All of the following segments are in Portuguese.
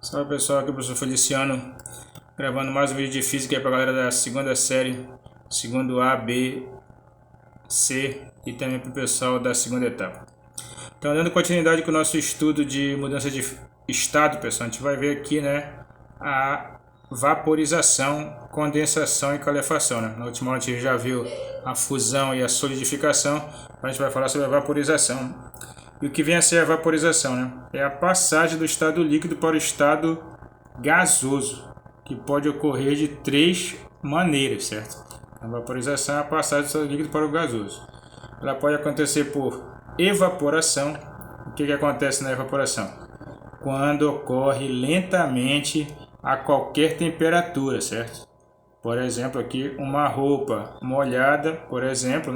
Salve pessoal, aqui é o professor Feliciano, gravando mais um vídeo de física para a galera da segunda série, segundo A, B, C e também para o pessoal da segunda etapa. Então, dando continuidade com o nosso estudo de mudança de estado, pessoal, a gente vai ver aqui, a vaporização, condensação e calefação, Na última aula a gente já viu a fusão e a solidificação, a gente vai falar sobre a vaporização. E o que vem a ser a vaporização, É a passagem do estado líquido para o estado gasoso, que pode ocorrer de três maneiras, certo? A vaporização é a passagem do estado líquido para o gasoso. Ela pode acontecer por evaporação. O que acontece na evaporação? Quando ocorre lentamente a qualquer temperatura, certo? Por exemplo, aqui uma roupa molhada, por exemplo,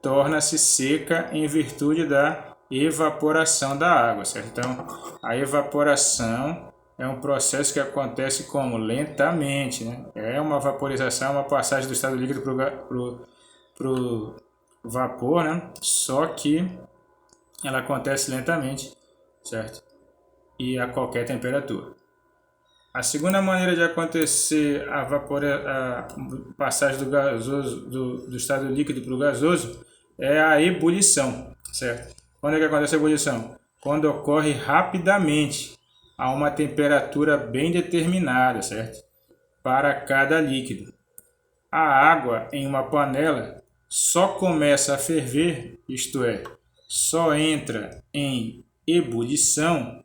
torna-se seca em virtude da evaporação da água, certo? Então, a evaporação é um processo que acontece como? Lentamente, É uma vaporização, uma passagem do estado líquido para o vapor, Só que ela acontece lentamente, certo? E a qualquer temperatura. A segunda maneira de acontecer a passagem do gasoso, do estado líquido para o gasoso é a ebulição, certo? Quando é que acontece a ebulição? Quando ocorre rapidamente a uma temperatura bem determinada, certo? Para cada líquido. A água em uma panela só começa a ferver, isto é, só entra em ebulição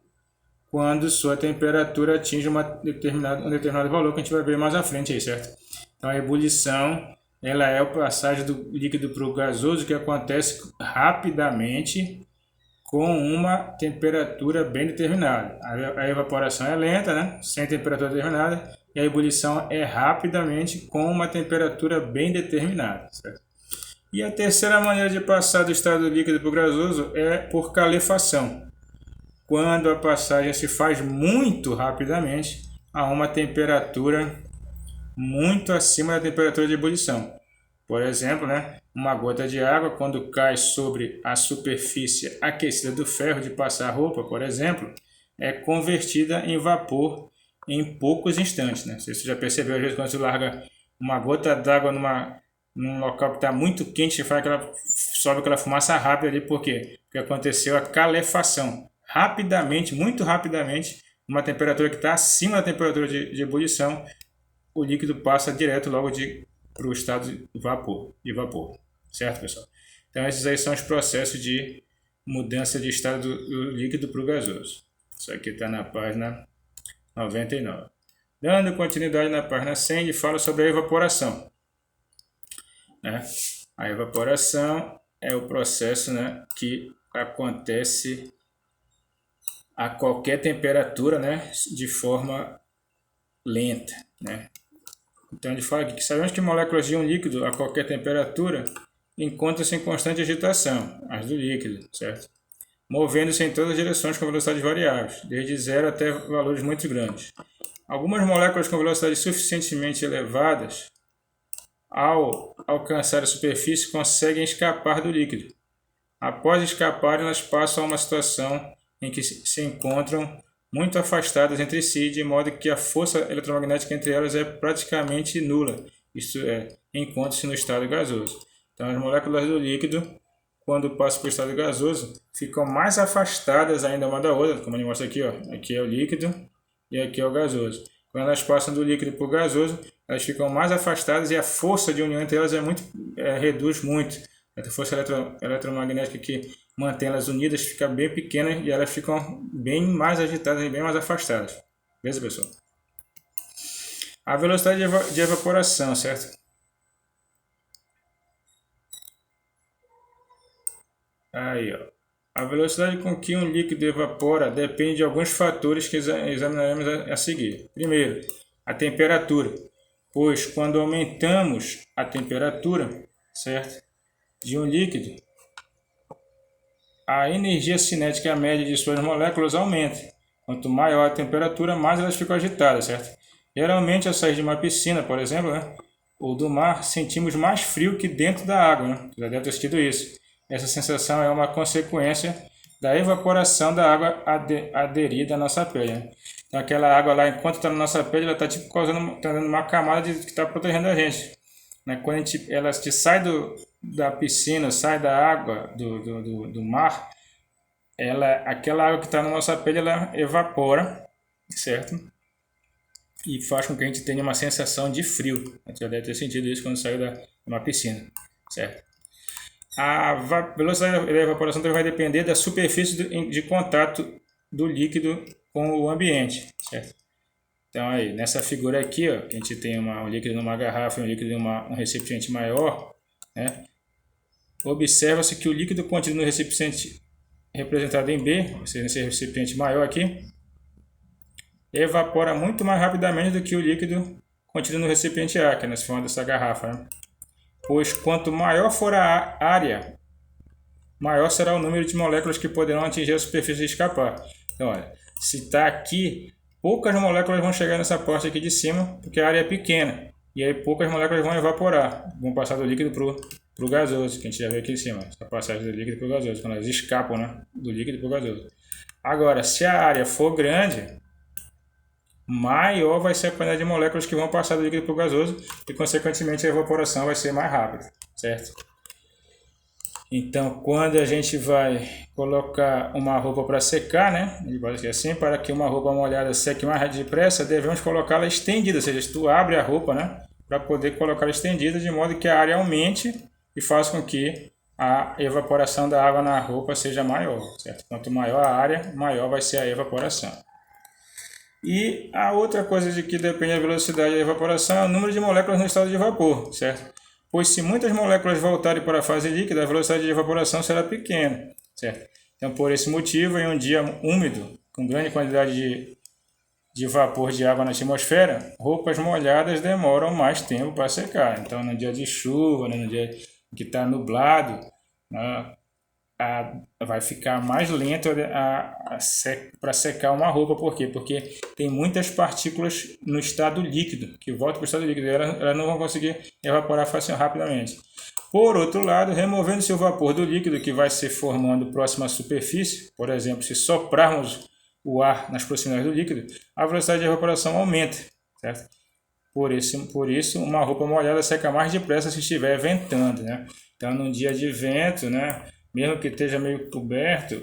quando sua temperatura atinge um determinado valor que a gente vai ver mais à frente aí, certo? Então a ebulição, ela é a passagem do líquido para o gasoso que acontece rapidamente com uma temperatura bem determinada. A evaporação é lenta, sem temperatura determinada, e a ebulição é rapidamente com uma temperatura bem determinada, certo? E a terceira maneira de passar do estado líquido para o gasoso é por calefação, quando a passagem se faz muito rapidamente a uma temperatura muito acima da temperatura de ebulição. Por exemplo, uma gota de água, quando cai sobre a superfície aquecida do ferro de passar roupa, por exemplo, é convertida em vapor em poucos instantes. Não sei se você já percebeu, às vezes, quando você larga uma gota d'água num local que está muito quente, sobe aquela fumaça rápida ali, por quê? Porque aconteceu a calefação. Rapidamente, muito rapidamente, uma temperatura que está acima da temperatura de ebulição, o líquido passa direto logo para o estado de vapor, certo, pessoal? Então, esses aí são os processos de mudança de estado do líquido para o gasoso. Isso aqui está na página 99. Dando continuidade na página 100, ele fala sobre a evaporação. A evaporação é o processo que acontece a qualquer temperatura, de forma lenta, Então ele fala aqui que sabemos que moléculas de um líquido a qualquer temperatura encontram-se em constante agitação, as do líquido, certo? Movendo-se em todas as direções com velocidades variáveis, desde zero até valores muito grandes. Algumas moléculas com velocidades suficientemente elevadas, ao alcançar a superfície, conseguem escapar do líquido. Após escapar, elas passam a uma situação em que se encontram muito afastadas entre si, de modo que a força eletromagnética entre elas é praticamente nula, isto é, encontra-se no estado gasoso. Então, as moléculas do líquido, quando passam para o estado gasoso, ficam mais afastadas ainda uma da outra, como ele mostra aqui, aqui é o líquido e aqui é o gasoso. Quando elas passam do líquido para o gasoso, elas ficam mais afastadas e a força de união entre elas reduz muito. A força eletromagnética que mantém elas unidas fica bem pequena e elas ficam bem mais agitadas e bem mais afastadas. Beleza, pessoal? A velocidade de evaporação, certo? Aí, A velocidade com que um líquido evapora depende de alguns fatores que examinaremos a seguir. Primeiro, a temperatura, pois quando aumentamos a temperatura, certo, de um líquido, a energia cinética média de suas moléculas aumenta. Quanto maior a temperatura, mais elas ficam agitadas, certo? Geralmente, ao sair de uma piscina, por exemplo, ou do mar, sentimos mais frio que dentro da água, Já deve ter sentido isso. Essa sensação é uma consequência da evaporação da água aderida à nossa pele, né? Então aquela água lá, enquanto está na nossa pele, ela está tipo tá dando uma camada que está protegendo a gente, né? Quando ela sai da piscina, sai da água, do mar, aquela água que está na nossa pele, ela evapora, certo? E faz com que a gente tenha uma sensação de frio. A gente já deve ter sentido isso quando saiu de uma piscina, certo? A velocidade da evaporação também vai depender da superfície de contato do líquido com o ambiente, certo? Então aí, nessa figura aqui, ó, a gente tem um líquido numa garrafa e um líquido em um recipiente maior, né? Observa-se que o líquido contido no recipiente representado em B, ou seja, nesse recipiente maior aqui, evapora muito mais rapidamente do que o líquido contido no recipiente A, que é nessa forma dessa garrafa, né? Pois quanto maior for a área, maior será o número de moléculas que poderão atingir a superfície e escapar. Então, olha, se está aqui, poucas moléculas vão chegar nessa parte aqui de cima, porque a área é pequena. E aí poucas moléculas vão evaporar, vão passar do líquido para o gasoso, que a gente já viu aqui em cima, essa passagem do líquido para o gasoso, quando elas escapam, né, do líquido para o gasoso. Agora, se a área for grande, maior vai ser a quantidade de moléculas que vão passar do líquido para o gasoso e, consequentemente, a evaporação vai ser mais rápida, certo? Então, quando a gente vai colocar uma roupa para secar, né? Ele vai ser assim, para que uma roupa molhada seque mais depressa, devemos colocá-la estendida, ou seja, tu abre a roupa, né? Para poder colocá-la estendida, de modo que a área aumente e faça com que a evaporação da água na roupa seja maior, certo? Quanto maior a área, maior vai ser a evaporação. E a outra coisa de que depende da velocidade da evaporação é o número de moléculas no estado de vapor, certo? Pois se muitas moléculas voltarem para a fase líquida, a velocidade de evaporação será pequena, certo? Então, por esse motivo, em um dia úmido, com grande quantidade de vapor de água na atmosfera, roupas molhadas demoram mais tempo para secar. Então, no dia de chuva, né, no dia que está nublado, né, vai ficar mais lento para secar uma roupa. Por quê? Porque tem muitas partículas no estado líquido, que voltam para o estado líquido, e elas não vão conseguir evaporar rapidamente. Por outro lado, removendo-se o vapor do líquido que vai se formando próximo à superfície, por exemplo, se soprarmos o ar nas proximidades do líquido, a velocidade de evaporação aumenta, certo? Por isso, uma roupa molhada seca mais depressa se estiver ventando, né? Então, num dia de vento, né, mesmo que esteja meio coberto,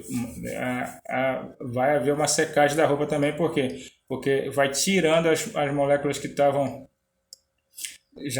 vai haver uma secagem da roupa também. Por quê? Porque vai tirando as moléculas que estavam